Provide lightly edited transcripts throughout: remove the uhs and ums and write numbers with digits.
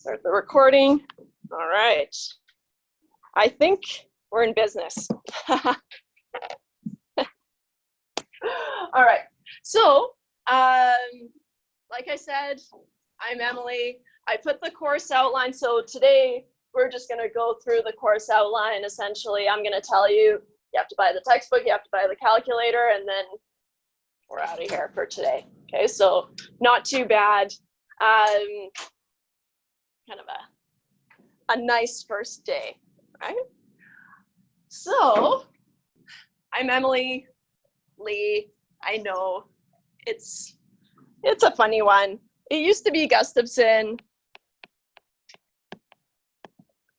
Start the recording. All right. I think we're in business. All right. So, like I said, I'm Emily. I put the course outline. So today we're just going to go through the course outline. Essentially, I'm going to tell you, you have to buy the textbook, you have to buy the calculator, and then we're out of here for today. Okay, so not too bad. Kind of a nice first day, right? So I'm Emily Lee. I know it's a funny one. It used to be Gustafson.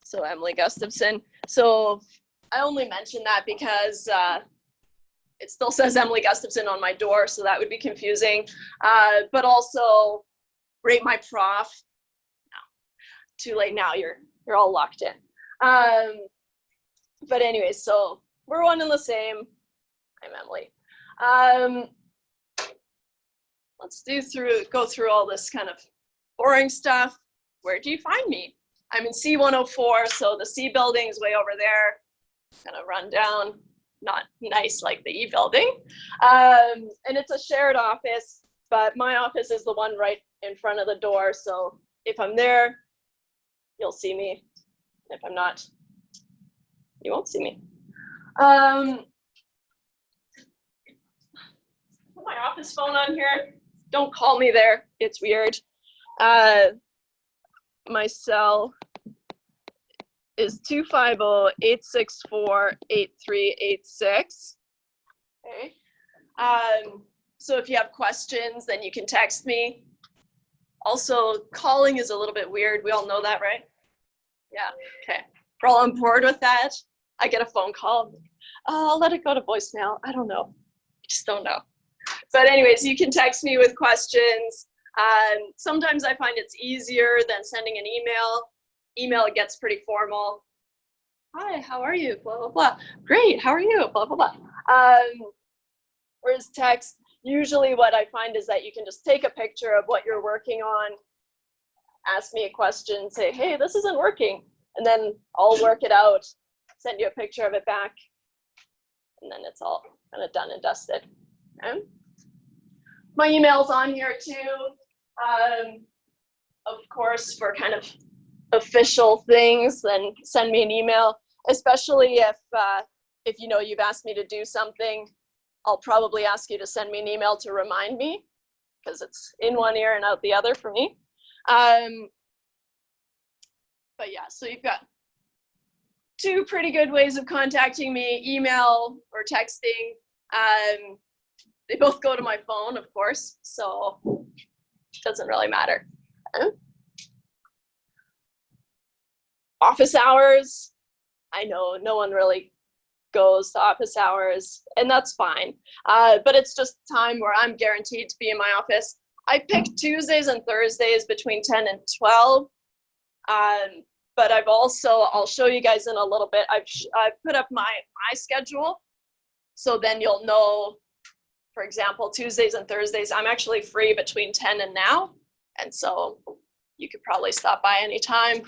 So Emily Gustafson. So I only mention that because it still says Emily Gustafson on my door, so that would be confusing. But also rate my prof. No, too late now. You're all locked in. But anyways, so we're one and the same. I'm Emily. Let's go through all this kind of boring stuff. Where do you find me? I'm in C104, so the C building is way over there. Kind of run down, not nice like the E building. And it's a shared office, but my office is the one right in front of the door. So if I'm there, you'll see me. If I'm not, you won't see me. Put my office phone on here. Don't call me there. It's weird. My cell is 250-864-8386. Okay. So if you have questions, then you can text me. Also, calling is a little bit weird. We all know that, right? Yeah, okay. We're all on board with that. I get a phone call. I'll let it go to voicemail. I don't know. I just don't know. But anyways, you can text me with questions. Sometimes I find it's easier than sending an email. Email, it gets pretty formal. Hi, how are you? Blah, blah, blah. Great, how are you? Blah, blah, blah. Whereas text, usually what I find is that you can just take a picture of what you're working on, ask me a question, say, hey, this isn't working. And then I'll work it out, send you a picture of it back. And then it's all kind of done and dusted. Okay? My email's on here too. Of course, for kind of official things, then send me an email, especially if you know you've asked me to do something. I'll probably ask you to send me an email to remind me, because it's in one ear and out the other for me. But yeah, so you've got two pretty good ways of contacting me, email or texting. They both go to my phone, of course, so it doesn't really matter. Office hours, I know no one really goes to office hours, and that's fine. But it's just time where I'm guaranteed to be in my office. I pick Tuesdays and Thursdays between 10 and 12. But I've also, I'll show you guys in a little bit, I've put up my schedule, so then you'll know, for example, Tuesdays and Thursdays, I'm actually free between 10 and now, and so you could probably stop by anytime,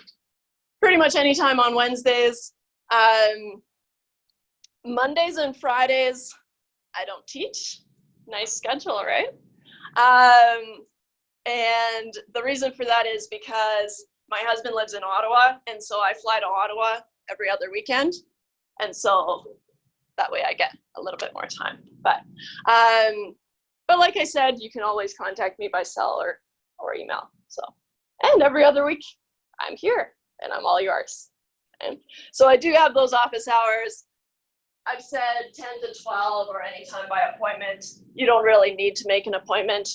pretty much anytime on Wednesdays. Mondays and Fridays, I don't teach. Nice schedule, right? And the reason for that is because my husband lives in Ottawa, and so I fly to Ottawa every other weekend, and so that way I get a little bit more time. But like I said, you can always contact me by cell or email. So, and every other week I'm here and I'm all yours. And so I do have those office hours. I've said 10 to 12 or anytime by appointment. You don't really need to make an appointment.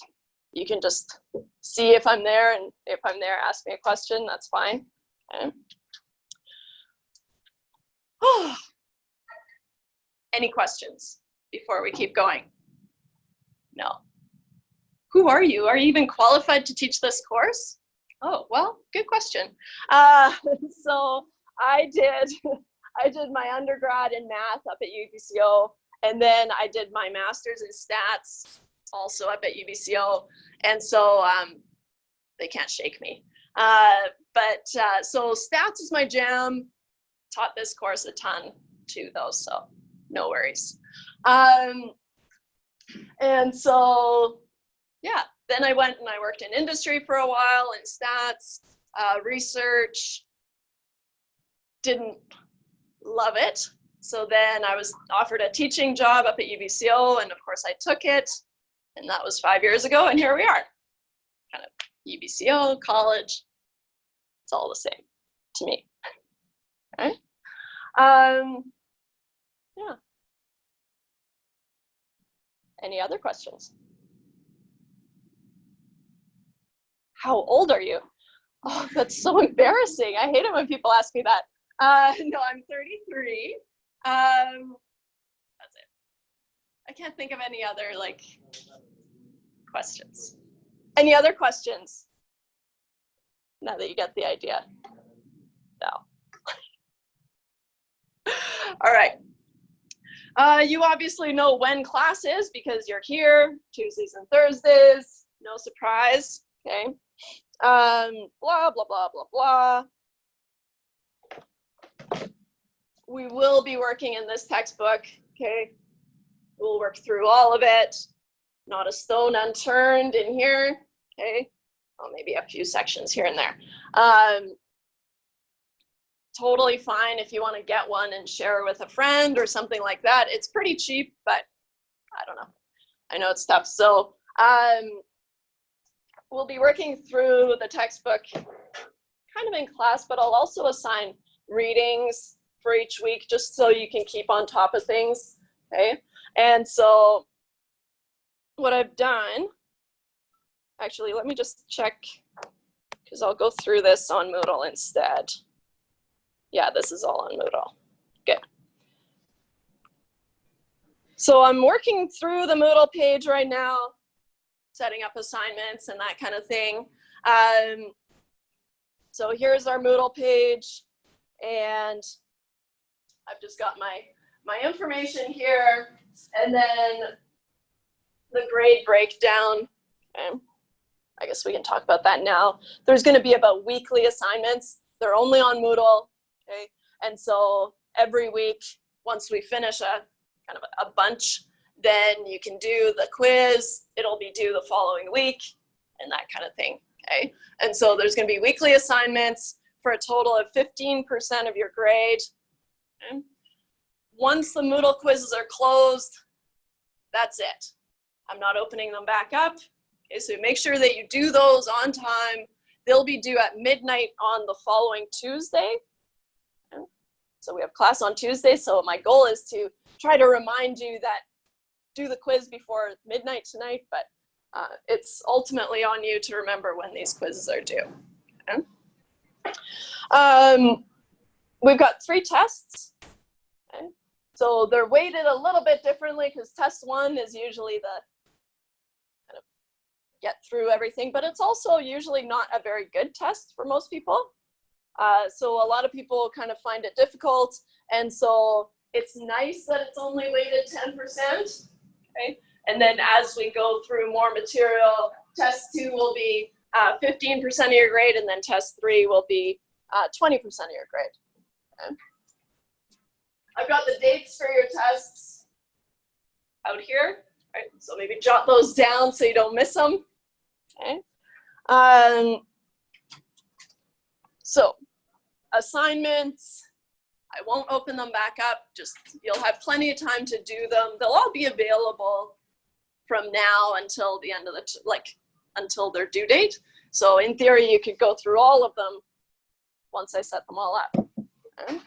You can just see if I'm there, and if I'm there, ask me a question, that's fine. Okay. Any questions before we keep going? No. Who are you? Are you even qualified to teach this course? Oh, well, good question. So I did my undergrad in math up at UBCO, and then I did my master's in stats also up at UBCO, and so they can't shake me. So stats is my jam. Taught this course a ton too, though, so no worries. And so, yeah, then I went and I worked in industry for a while in stats, research. Didn't love it. So then I was offered a teaching job up at UBCO, and of course I took it. And that was 5 years ago, and here we are. Kind of UBCO, college, it's all the same to me. Okay. Yeah. Any other questions? How old are you? Oh, that's so embarrassing. I hate it when people ask me that. No, I'm 33. That's it. I can't think of any other like questions. Any other questions? Now that you get the idea. No. All right. You obviously know when class is because you're here, Tuesdays and Thursdays, no surprise, okay? Blah, blah, blah, blah, blah. We will be working in this textbook, okay? We'll work through all of it. Not a stone unturned in here, okay? Well, maybe a few sections here and there. Totally fine if you want to get one and share with a friend or something like that. It's pretty cheap, but I don't know. I know it's tough. So we'll be working through the textbook kind of in class, but I'll also assign readings for each week just so you can keep on top of things, okay? And so what I've done, actually, let me just check because I'll go through this on Moodle instead. Yeah, this is all on Moodle. Good. So I'm working through the Moodle page right now, setting up assignments and that kind of thing. So here's our Moodle page, and I've just got my information here, and then the grade breakdown. Okay. I guess we can talk about that now. There's going to be about weekly assignments. They're only on Moodle. Okay, and so every week, once we finish a kind of a bunch, then you can do the quiz. It'll be due the following week and that kind of thing, okay? And so there's gonna be weekly assignments for a total of 15% of your grade, okay? Once the Moodle quizzes are closed, that's it. I'm not opening them back up, okay? So make sure that you do those on time. They'll be due at midnight on the following Tuesday. So we have class on Tuesday, so my goal is to try to remind you that do the quiz before midnight tonight, but it's ultimately on you to remember when these quizzes are due. Okay? We've got 3 tests. Okay? So they're weighted a little bit differently because test 1 is usually the kind of get through everything, but it's also usually not a very good test for most people. So a lot of people kind of find it difficult, and so it's nice that it's only weighted 10%, okay? And then as we go through more material, test 2 will be 15% of your grade, and then test 3 will be 20% of your grade, okay? I've got the dates for your tests out here, right? So maybe jot those down so you don't miss them, okay? So assignments, I won't open them back up, just you'll have plenty of time to do them. They'll all be available from now until the end of the, until their due date. So in theory, you could go through all of them once I set them all up. Okay.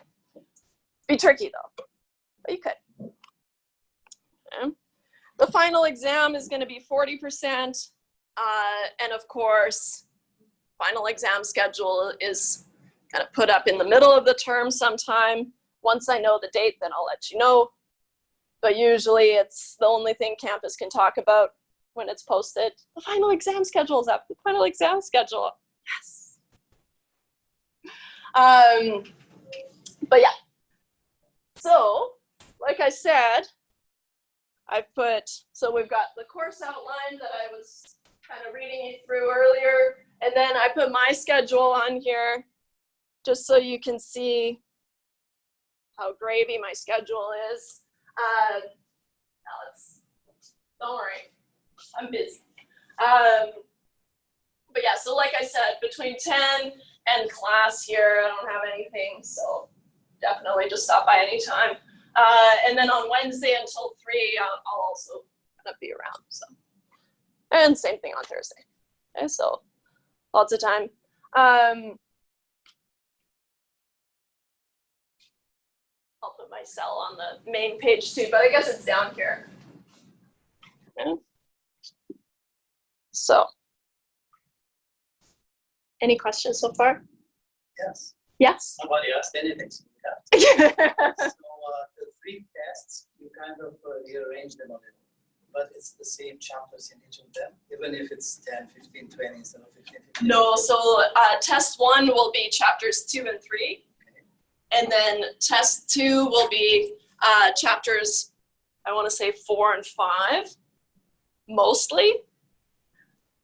Be tricky though, but you could. Okay. The final exam is gonna be 40%. And of course, final exam schedule is kind of put up in the middle of the term sometime. Once I know the date, then I'll let you know. But usually it's the only thing campus can talk about when it's posted. The final exam schedule is up. The final exam schedule. Yes. But yeah. So, like I said, I've put, so we've got the course outline that I was kind of reading you through earlier. And then I put my schedule on here just so you can see how gravy my schedule is. Don't worry, I'm busy. But yeah, so like I said, between 10 and class here, I don't have anything, so definitely just stop by anytime. And then on Wednesday until 3, I'll also kind of be around. So, and same thing on Thursday. Okay, so lots of time. I'll put my cell on the main page too, but I guess it's down here. Okay. So, any questions so far? Yes. Yes. Nobody asked anything. So the 3 tests, you kind of rearrange them a little, but it's the same chapters in each of them, even if it's 10, 15, 20 instead of 15, 15. No, so test 1 will be chapters 2 and 3. Okay. And then test 2 will be chapters, I want to say 4 and 5, mostly.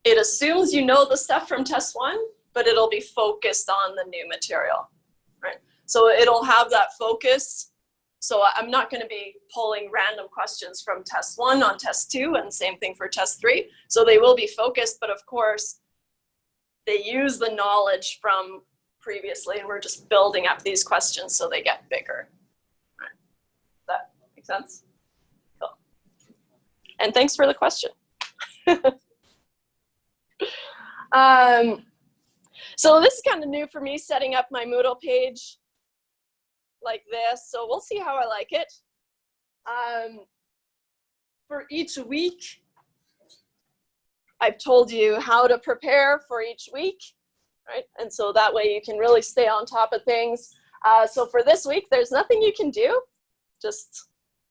It assumes you know the stuff from test 1, but it'll be focused on the new material, right? So it'll have that focus. So I'm not going to be pulling random questions from test 1 on test 2, and same thing for test 3. So they will be focused, but of course, they use the knowledge from previously, and we're just building up these questions so they get bigger. Right. Does that make sense? Cool. And thanks for the question. So this is kind of new for me, setting up my Moodle page like this. So we'll see how I like it. For each week, I've told you how to prepare for each week, right? And so that way you can really stay on top of things. So for this week, there's nothing you can do. Just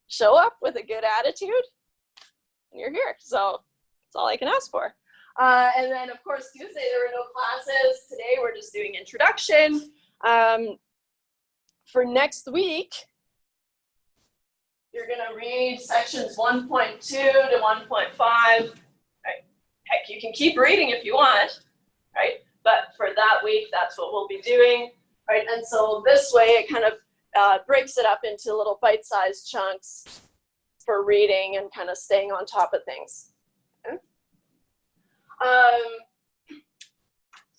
show up with a good attitude and you're here. So that's all I can ask for. And then, of course, Tuesday, there were no classes. Today, we're just doing introduction. For next week, you're going to read sections 1.2 to 1.5. Right? Heck, you can keep reading if you want, right? But for that week, that's what we'll be doing, right? And so this way, it kind of breaks it up into little bite-sized chunks for reading and kind of staying on top of things. Okay?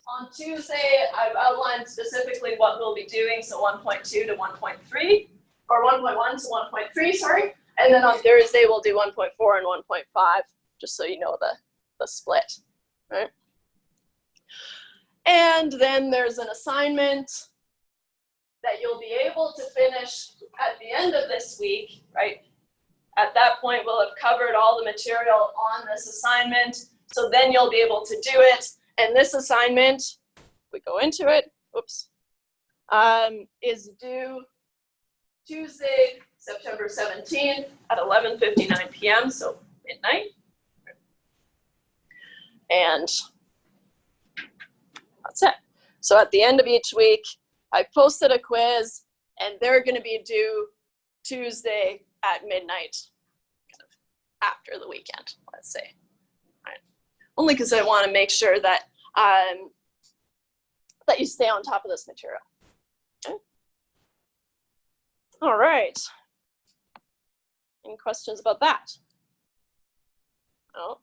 On Tuesday, I've outlined specifically what we'll be doing, so 1.2 to 1.3, or 1.1 to 1.3, sorry. And then on Thursday, we'll do 1.4 and 1.5, just so you know the split, right? And then there's an assignment that you'll be able to finish at the end of this week, right? At that point, we'll have covered all the material on this assignment. So then you'll be able to do it. And this assignment, we go into it, oops, is due Tuesday, September 17th at 11:59 p.m., so midnight. And that's it. So at the end of each week, I posted a quiz, and they're going to be due Tuesday at midnight, kind of after the weekend, let's say. Only because I want to make sure that that you stay on top of this material. Okay. All right. Any questions about that? No.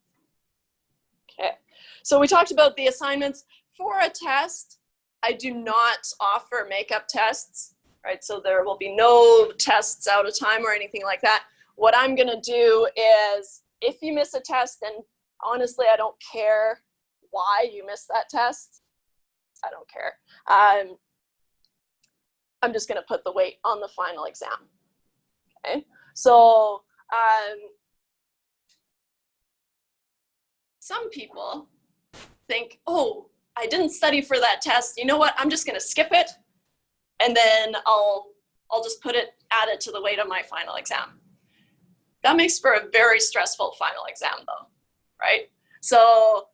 Okay. So we talked about the assignments. For a test, I do not offer makeup tests, right? So there will be no tests out of time or anything like that. What I'm going to do is, if you miss a test, and honestly, I don't care why you missed that test. I don't care. I'm just going to put the weight on the final exam. Okay. So some people think, oh, I didn't study for that test. You know what? I'm just going to skip it, and then I'll just add it to the weight of my final exam. That makes for a very stressful final exam, though. Right? So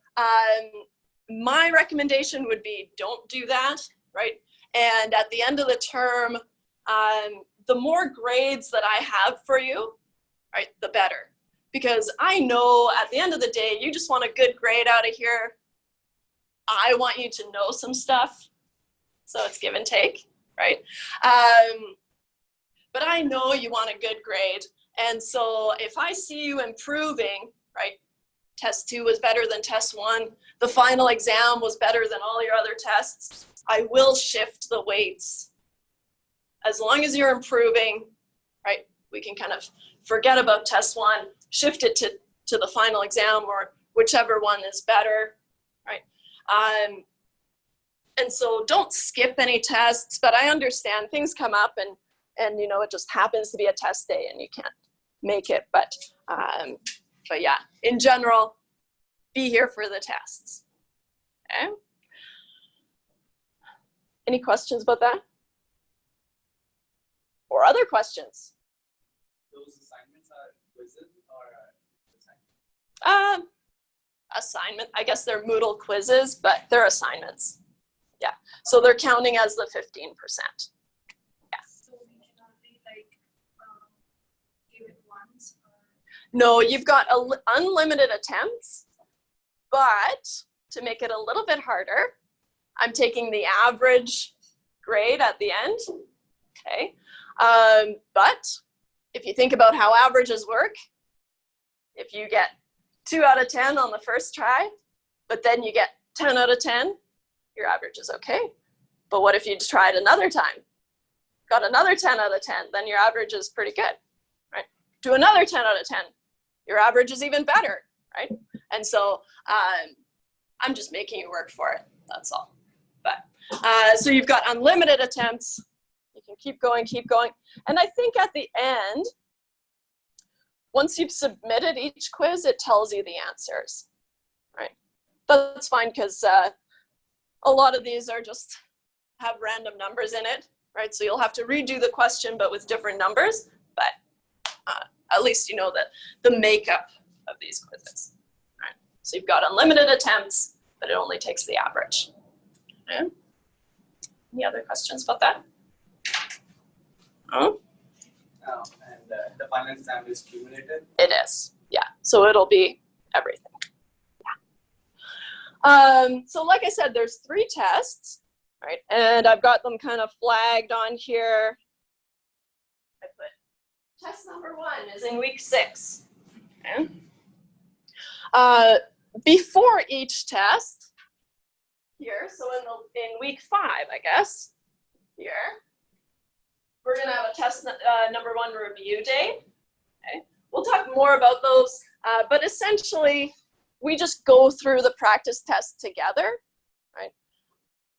my recommendation would be don't do that, right? And at the end of the term, the more grades that I have for you, right, the better. Because I know at the end of the day, you just want a good grade out of here. I want you to know some stuff. So it's give and take, right? But I know you want a good grade. And so if I see you improving, right? Test 2 was better than test 1. The final exam was better than all your other tests. I will shift the weights. As long as you're improving, right? We can kind of forget about test 1, shift it to the final exam or whichever one is better, right? And so don't skip any tests, but I understand things come up and you know, it just happens to be a test day and you can't make it. But yeah, in general, be here for the tests. Okay. Any questions about that? Or other questions? Those assignments are quizzes or assignments? Assignment, I guess they're Moodle quizzes, but they're assignments. Yeah, so they're counting as the 15%. Yeah. So we cannot be like, give it once? Or... No, you've got unlimited attempts, but to make it a little bit harder, I'm taking the average grade at the end, okay? But if you think about how averages work, if you get 2 out of 10 on the first try, but then you get 10 out of 10, your average is okay. But what if you tried another time? Got another 10 out of 10, then your average is pretty good, right? Do another 10 out of 10, your average is even better, right? And so I'm just making you work for it, that's all. But so you've got unlimited attempts. You can keep going. And I think at the end, once you've submitted each quiz, it tells you the answers, right? That's fine because a lot of these are just have random numbers in it, right? So you'll have to redo the question, but with different numbers. But at least you know that the makeup of these quizzes, right? So you've got unlimited attempts, but it only takes the average. Okay. Any other questions about that? Oh? Oh, and the final exam is cumulative? It is, yeah. So it'll be everything. Yeah. So like I said, there's 3 tests, right? And I've got them kind of flagged on here. I put test number 1 is in week 6. Okay. Before each test, here, so in week 5, I guess, here, we're going to have a test number 1 review day. Okay. We'll talk more about those, but essentially, we just go through the practice test together, right?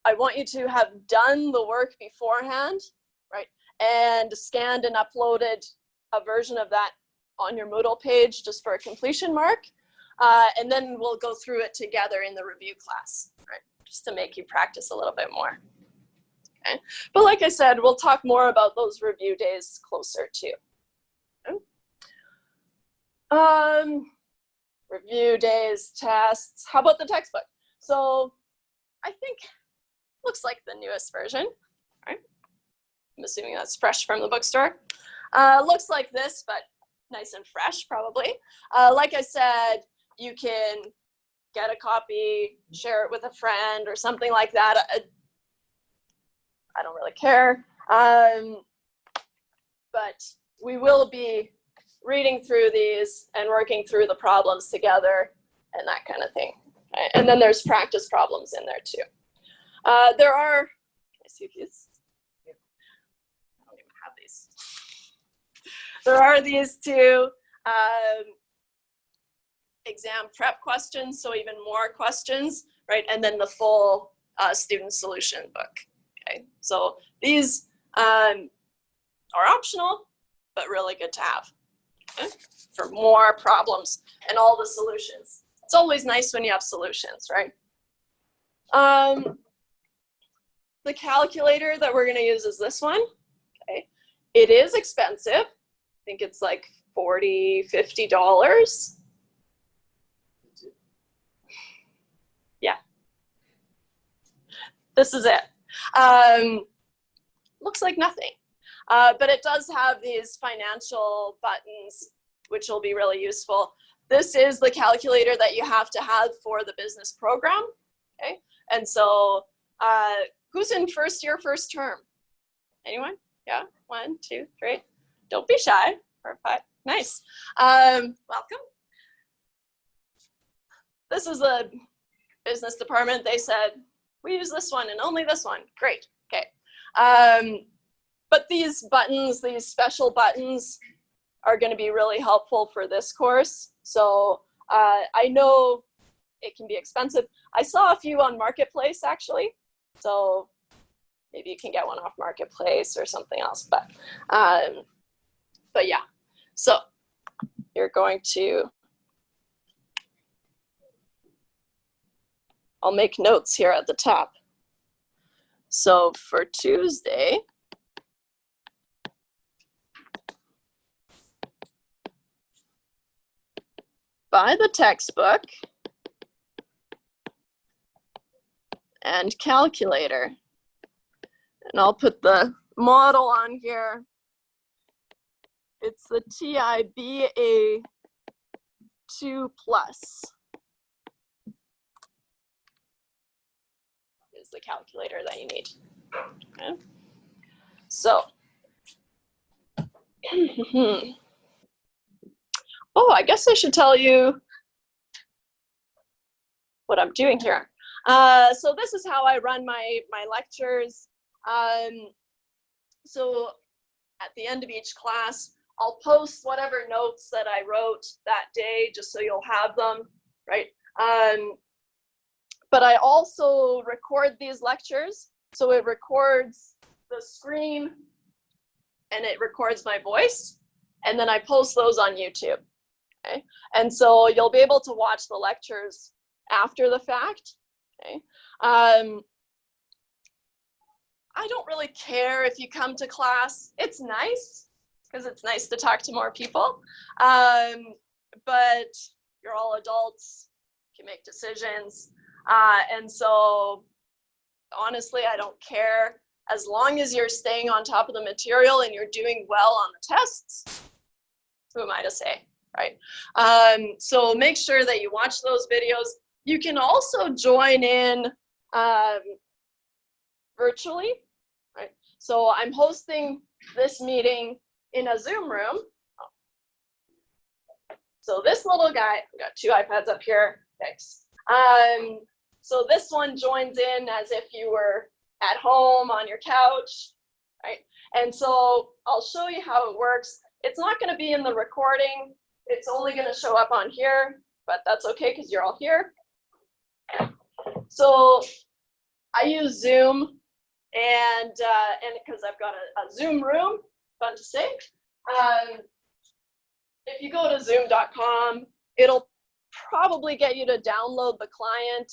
I want you to have done the work beforehand, right? And scanned and uploaded a version of that on your Moodle page just for a completion mark. And then we'll go through it together in the review class, right? Just to make you practice a little bit more. Okay. But like I said, we'll talk more about those review days closer too. Okay. Review days, tests. How about the textbook? So I think looks like the newest version, right? I'm assuming that's fresh from the bookstore. Looks like this, but nice and fresh probably. Like I said, you can get a copy, share it with a friend or something like that. I don't really care. But we will be reading through these and working through the problems together and that kind of thing. Okay? And then there's practice problems in there too. There are, can I see these? I don't even have these. There are these 2 exam prep questions, so even more questions, right? And then the full student solution book. Okay, so these are optional, but really good to have, okay? For more problems and all the solutions. It's always nice when you have solutions, right? The calculator that we're going to use is this one. Okay, it is expensive. I think it's like $40, $50. Yeah, this is it. Looks like nothing, but it does have these financial buttons, which will be really useful. This is the calculator that you have to have for the business program, okay? And so who's in first year, first term? Anyone? Yeah, 1, 2, 3. Don't be shy. 4, 5. Nice. Welcome. This is the business department. They said, we use this one and only this one. Great. Okay. But these buttons, these special buttons, are going to be really helpful for this course. So I know it can be expensive. I saw a few on Marketplace, actually. So maybe you can get one off Marketplace or something else. But yeah, so you're going to, I'll make notes here at the top. So for Tuesday, buy the textbook and calculator. And I'll put the model on here. It's the TIBA 2 Plus. Is the calculator that you need. Okay. So, oh, I guess I should tell you what I'm doing here. So this is how I run my lectures. So at the end of each class, I'll post whatever notes that I wrote that day, just so you'll have them, right? But I also record these lectures. So it records the screen and it records my voice. And then I post those on YouTube, okay? And so you'll be able to watch the lectures after the fact, okay? I don't really care if you come to class. It's nice, because it's nice to talk to more people. But you're all adults, you can make decisions. And so honestly, I don't care. As long as you're staying on top of the material and you're doing well on the tests, who am I to say, right? So make sure that you watch those videos. You can also join in virtually, right? So I'm hosting this meeting in a Zoom room. So this little guy, I've got 2 iPads up here, thanks. So this one joins in as if you were at home on your couch, right? And so I'll show you how it works. It's not going to be in the recording. It's only going to show up on here, but that's okay because you're all here. So I use Zoom, and because I've got a Zoom room, fun to say. If you go to zoom.com, it'll probably get you to download the client.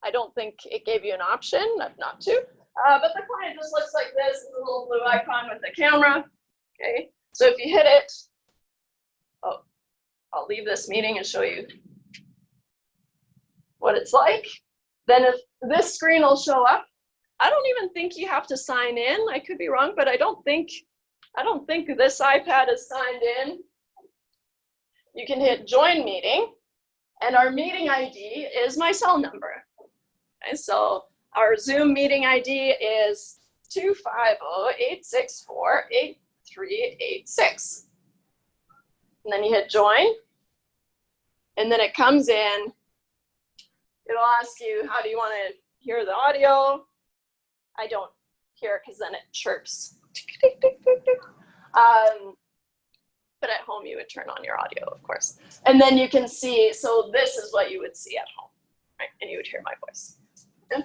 I don't think it gave you an option not to, but the client just looks like this. It's a little blue icon with the camera, okay? So if you hit it, oh, I'll leave this meeting and show you what it's like. Then if this screen will show up, I don't even think you have to sign in. I could be wrong, but I don't think this iPad is signed in. You can hit join meeting, and our meeting ID is my cell number. Okay, so our Zoom meeting ID is 250-864-8386. And then you hit join, and then it comes in. It'll ask you, how do you want to hear the audio? I don't hear because then it chirps. But at home, you would turn on your audio, of course. And then you can see, so this is what you would see at home, right? And you would hear my voice. Okay?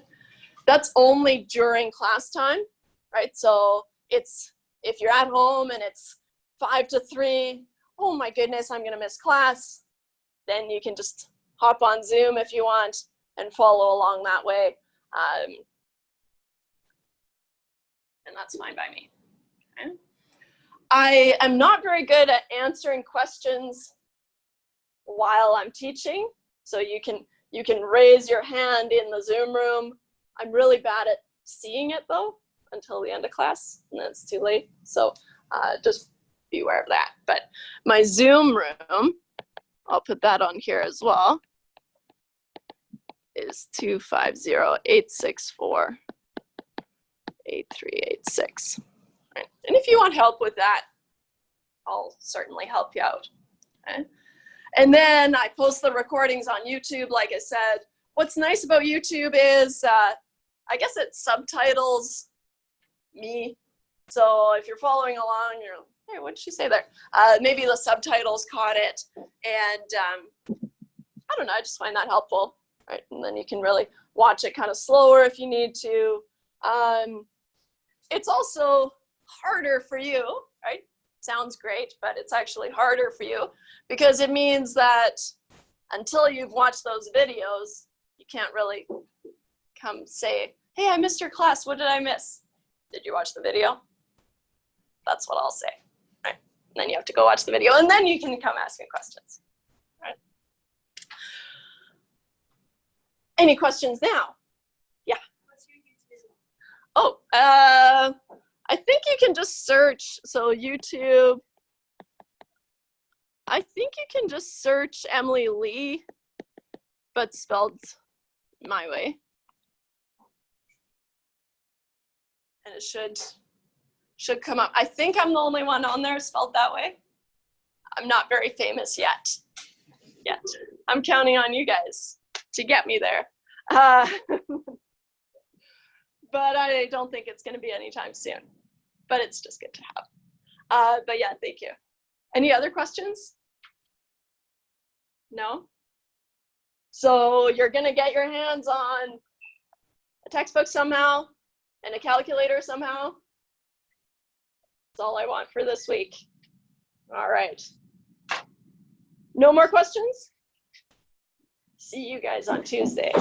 That's only during class time, right? So it's, if you're at home and it's 5 to 3, oh my goodness, I'm gonna miss class, then you can just hop on Zoom if you want and follow along that way. And that's fine by me. Okay? I am not very good at answering questions while I'm teaching. So you can raise your hand in the Zoom room. I'm really bad at seeing it though until the end of class, and then it's too late. So just be aware of that. But my Zoom room, I'll put that on here as well. is 250-864-8386. Right. And if you want help with that, I'll certainly help you out. Okay. And then I post the recordings on YouTube, like I said. What's nice about YouTube is, I guess it subtitles me. So if you're following along, you're like, hey, what did she say there? Maybe the subtitles caught it. And I don't know, I just find that helpful. Right? And then you can really watch it kind of slower if you need to. It's also harder for you, right? Sounds great, but it's actually harder for you because it means that until you've watched those videos, you can't really come say, hey, I missed your class. What did I miss? Did you watch the video? That's what I'll say, right? And then you have to go watch the video, and then you can come ask me questions, right? Any questions now? Yeah. What's your YouTube? Oh, I think you can just search, so YouTube, I think you can just search Emily Lee, but spelled my way. And it should come up. I think I'm the only one on there spelled that way. I'm not very famous yet. I'm counting on you guys to get me there. But I don't think it's going to be anytime soon. But it's just good to have. But yeah, thank you. Any other questions? No? So you're going to get your hands on a textbook somehow and a calculator somehow. That's all I want for this week. All right. No more questions? See you guys on Tuesday.